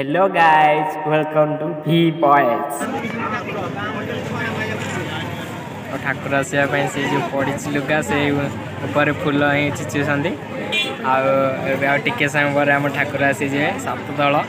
Hello guys, welcome to V Boys. और ठाकुर आसवाई से जो पड़ी लुगा से ऊपर फूल ही चिचुंट आगे समय पर आम ठाकुर आसी जाए सात दल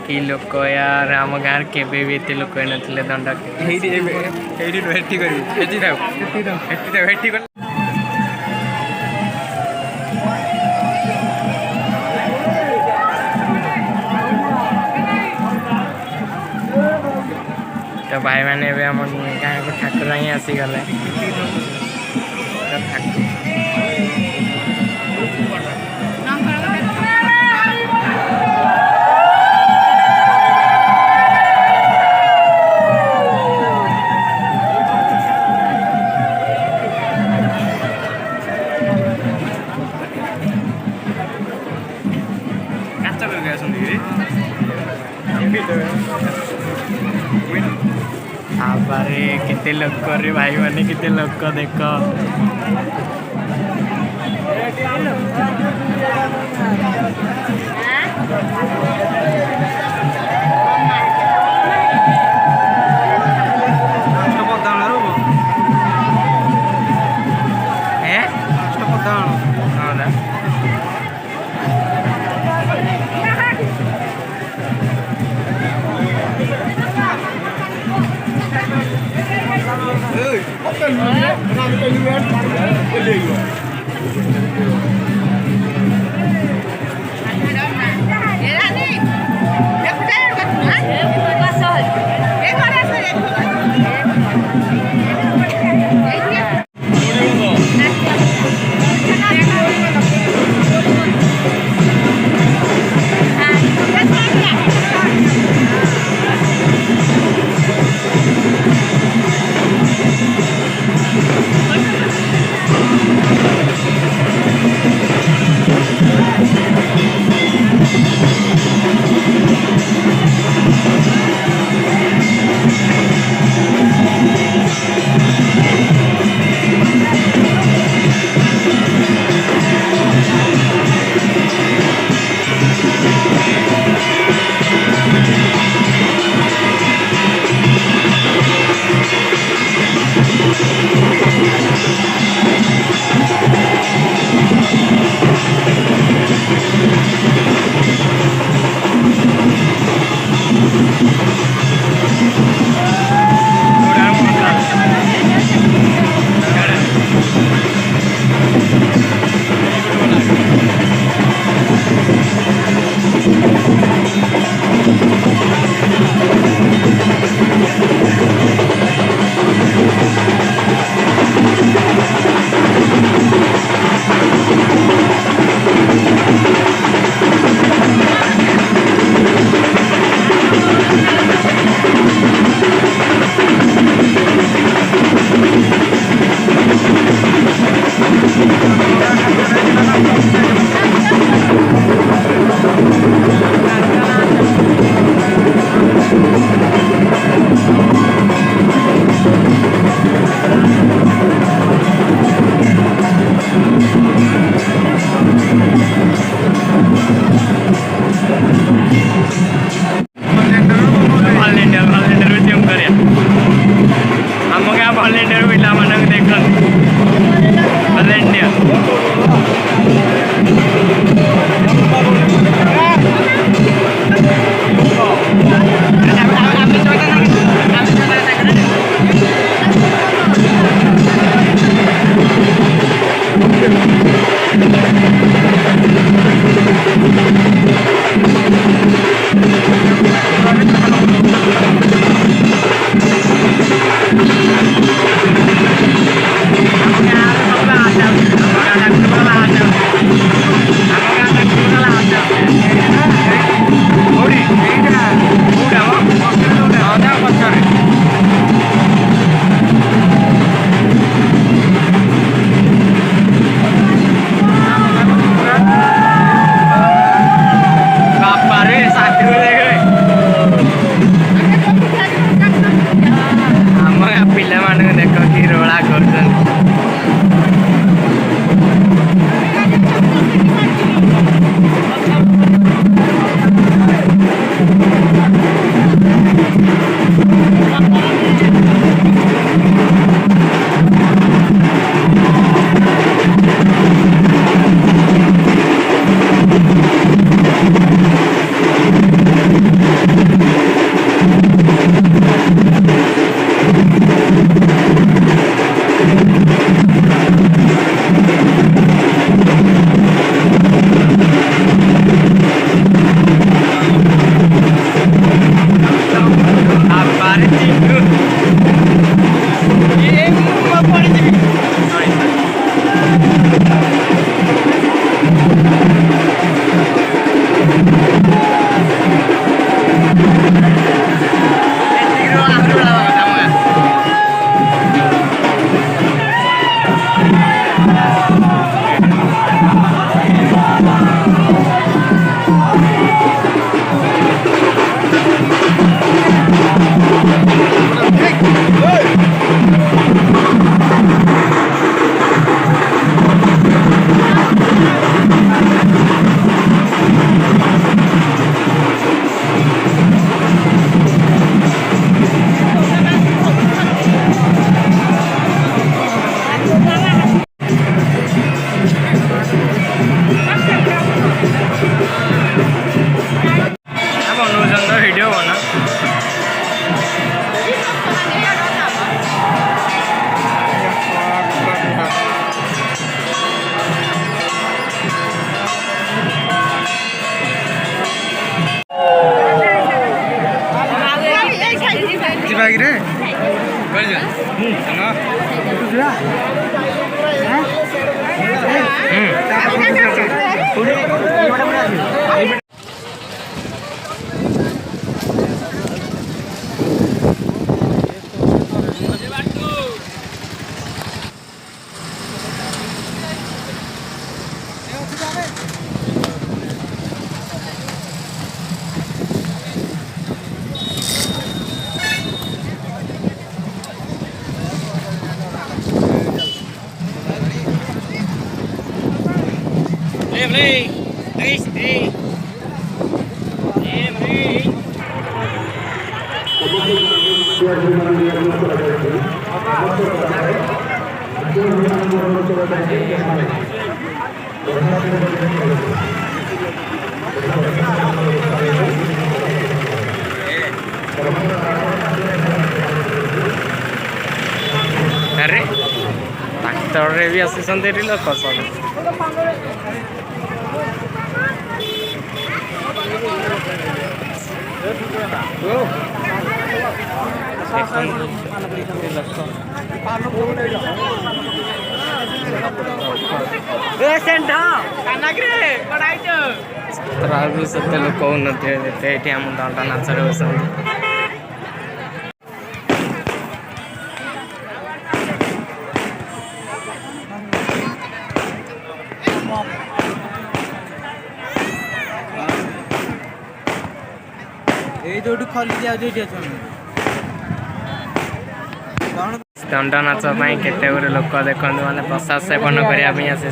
कि लोक यार आम गाँव के भी एत लोक नथिले दंड तो भाई मैंने आम गाँव को ठाकुर ही आसीगले बारे केते लोक रे भाई माने केते लोक देख अरे ट्रैक्टर भी आसुँच लोक सब सत्य लोक होते आम दंडा नाच बस दंड नाच केते लोक देखते माने प्रसाद सेवन करने आसी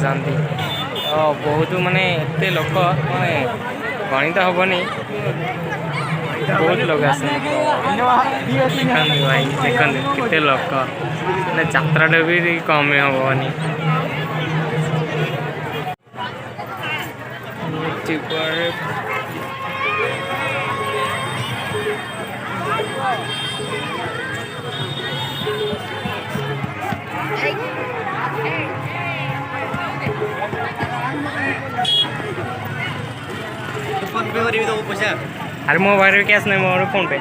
बहुत माने एते लोक माने गणित हेनी बहुत लोग भाई देखते केते लोक यात्रा भी कम हेनी अरे मो बाहर कैश नहीं मोर फोन पे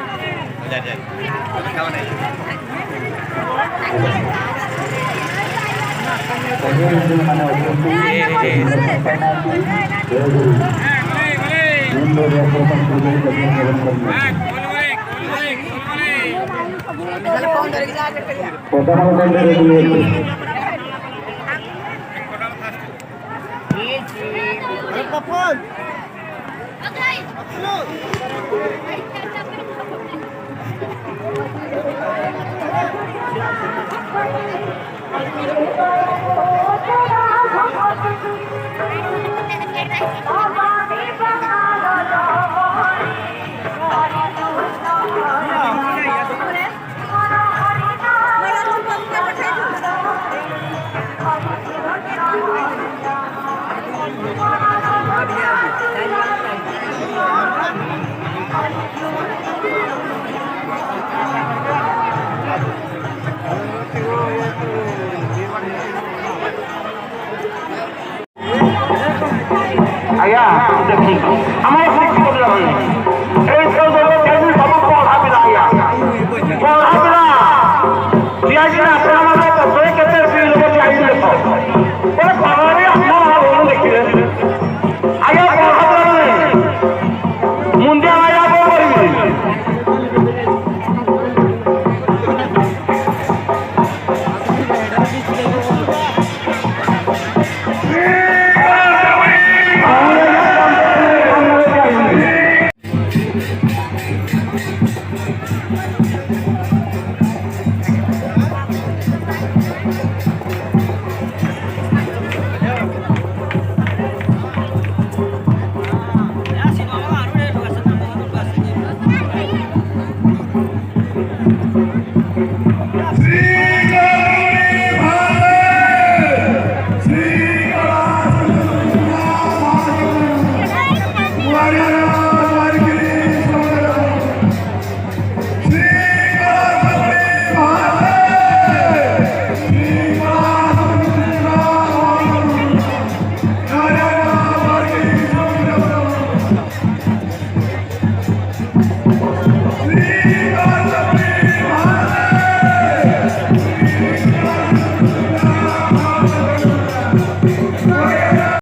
आया देखी हमारे खुशी को लगा ए सब सब पढ़ा पिला आया पढ़ा पिला जिया जी ना